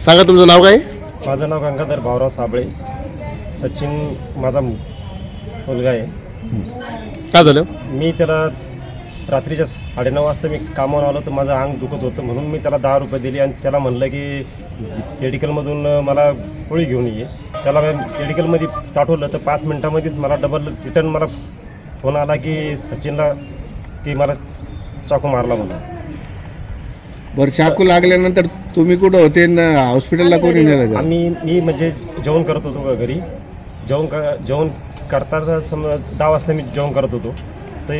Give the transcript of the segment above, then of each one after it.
सांगा तुमचं नाव काय? माझं नाव गंगाधर भाऊराव साबळे. सचिन माझा मुलगा आहे. काय झालं? मी त्याला रात्रीच्या 9:30 वाजता मी कामावर आलो तर माझं अंग दुखत होतं म्हणून मी त्याला 10 रुपये दिले आणि त्याला म्हणलं की मेडिकलमधून मला पोळी घेऊन ये. त्याला मेडिकलमध्ये पाठवलं तर 5 मिनटामध्येच मला डबल रिटर्न मला फोन आला की सचिनला की मला चाकू मारला म्हणून. बरं, चाकू लागल्यानंतर तुम्ही कुठं होते ना हॉस्पिटलला कोणी नेलं? मी म्हणजे जेवण करत होतो घरी. जेवण करता समजा 10 वाजता मी जेवण करत होतो तर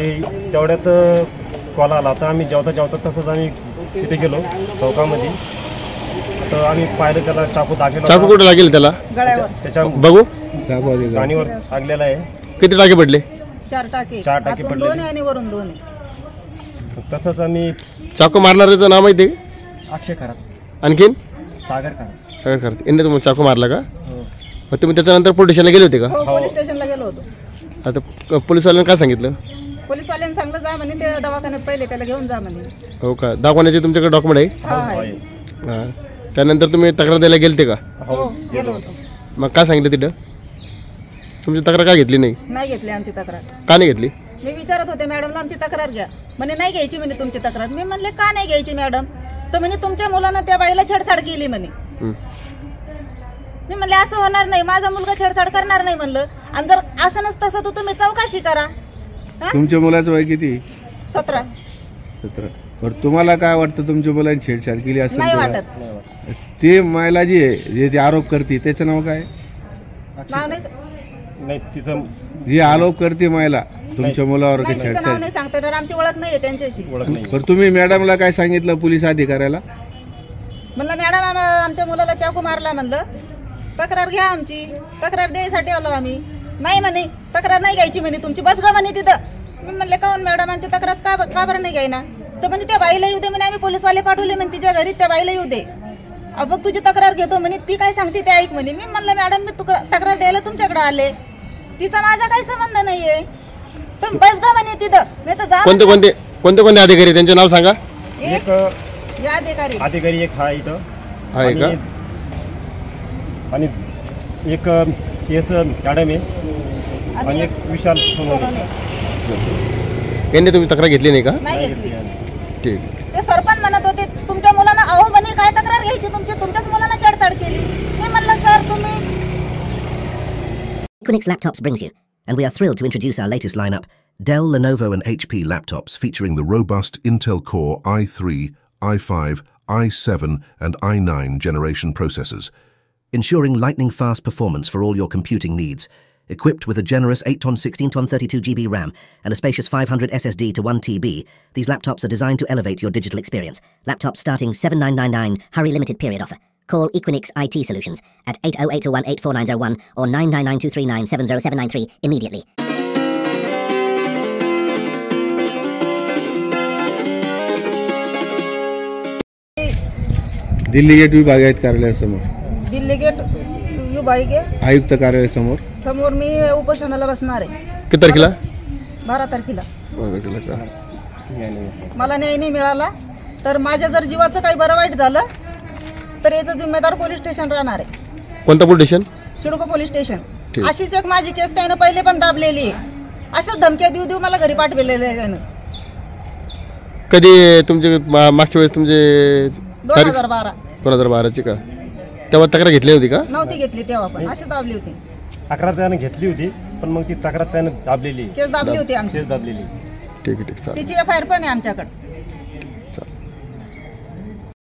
तेवढ्यात कॉल आला. तर आम्ही जेवता तसंच आम्ही तिथे गेलो चौकामध्ये तर आम्ही पाहिलं त्याला चाकू लागेल. चाकू कुठे लागेल त्याला? त्याच्या बघू गाणीवर लागलेला आहे. किती टाके पडले? 4 टाके पडले. 2 आणि वरून 2. तसंच आम्ही चाकू मारणाऱ्याचं नाव माहिती आहे? अक्षय खरात. आणखीन? सागर खरात. सगळं करत यांनी तुम्हाला चाकू मारला का? मग तुम्ही त्याच्यानंतर पोलीस स्टेशनला गेले होते का? हो, पोलीस स्टेशनला गेलो होतो. आता पोलीसवाल्यांनी काय सांगितलं? पोलीसवाल्यांनी सांगलं जा म्हणे ते दवाखान्यात पहिले त्याला घेऊन जा म्हणे. हो का? दवाखान्याचे तुमच्याकडे डॉक्युमेंट आहे? आहे. हां. त्यानंतर तुम्ही तक्रार द्यायला गेलते का? हो, गेलो होतो. मग काय सांगितलं तिथं? तुमची तक्रार काय घेतली नाही? नाही घेतली आमची तक्रार. का नाही घेतली? मी विचारत होते मॅडमला आमची तक्रार घ्या. म्हणे नाही घ्यायची म्हणे तुमची तक्रार. मी म्हणले का नाही घ्यायची मॅडम? तर म्हणे तुमच्या मुलानं त्या बाईला छेडछाड केली म्हणे. मी म्हणले असं होणार नाही, माझा मुलगा छेडछाड करणार नाही म्हणलं. आणि जर असं नसतं तसं तर तुम्ही चौकशी करा. तुमच्या मुलाचं वय किती? 17. बरं, तुम्हाला काय वाटतं तुमच्या मुलांनी छेडछाड केली असं? नाही वाटत. ते महिला जी आहे जे ते आरोप करते त्याचं नाव काय? नाव नाही तिचं जी आरोप करते महिला तुमच्या मुलावर नाही, तिचं नाव छेडछाड, नाही सांगता येणार. आमची ओळख नाहीये त्यांच्याशी. ओळख नाही. बरं तुम्ही मॅडमला काय सांगितलं पोलीस अधिकाऱ्याला? म्हणलं मॅडम आमच्या मुलाला चाकू मारला म्हणलं, तक्रार घ्या आमची. तक्रार द्यायसाठी आलो आम्ही. नाही म्हणे तक्रार नाही घ्यायची म्हणे तुमची, बस गा म्हणे तिथं. मी म्हणले काहून मॅडम आमची तक्रार का बरं नाही घ्यायना? तर म्हणे त्या बाईला येऊ दे म्हणे, आम्ही पोलीसवाले पाठवले म्हणे तिच्या घरी, त्या बाईला येऊ दे. बघ तुझी तक्रार घेतो म्हणे, ती काय सांगते ते ऐक म्हणे. मी म्हणलं मॅडम मी तक्रार द्यायला तुमच्याकडे आले, तिचा माझा काही संबंध नाहीये. तर बस गा म्हणे तिथं. मी तर जा. कोणते अधिकारी त्यांचे नाव सांगा? एक या अधिकारी एक हा इथं आहे का? आणि एक केस मॅडम आहे आणि एक विशाल सोनवणे. यांनी तुम्ही तक्रार घेतली नाही का? नाही घेतली. ठीक. ते सरपंच म्हणत होते तुमच्या मुलांना अहो म्हणे काय तक्रार घ्यायची तुमच्याच मुलांना छेडछाड केली. मी म्हणलं सर तुम्ही. Equinix Laptops brings you, and we are thrilled to introduce our latest lineup, Dell, Lenovo and HP laptops featuring the robust Intel Core i3, i5, i7 and i9 generation processors, ensuring lightning-fast performance for all your computing needs. Equipped with a generous 8-on 16-on 32GB RAM and a spacious 500 SSD to 1TB, these laptops are designed to elevate your digital experience. Laptops starting $7,999, hurry limited period offer. Call Equinix IT Solutions at 8080184901 or 99923970793 immediately. Delhi gate विभागायत कार्यालयासमोर, Delhi gate विभागीय आयुक्त कार्यालयासमोर समोर मी उपोषणाला बसणार आहे. किती तारखेला? 12 तारखेला. 12 तारखेला का? मला न्याय नाही मिळाला तर माझ्या जर जीवाचं काही बरं वाईट झालं तर याचं जिम्मेदार पोलीस स्टेशन राहणार आहे. कोणतं police station? CIDCO police station. ठीक. अशीच एक माझी केस त्यानं पहिले पण दाबलेली आहे. अशाच धमक्या देऊ मला घरी पाठवलेलं आहे त्यानं. कधी तुमचे मागच्या वेळेस तुमचे 2012 का? तेव्हा तक्रार घेतली होती का? नव्हती घेतली तेव्हा पण अशी दाबली होती. तक्रार त्यानं घेतली होती पण मग ती तक्रार त्यानं दाबलेली. केस दाबली होती आमची. केस दाबलेली. ठीक आहे, ठीक. तिची FIR पण आहे आमच्याकडे.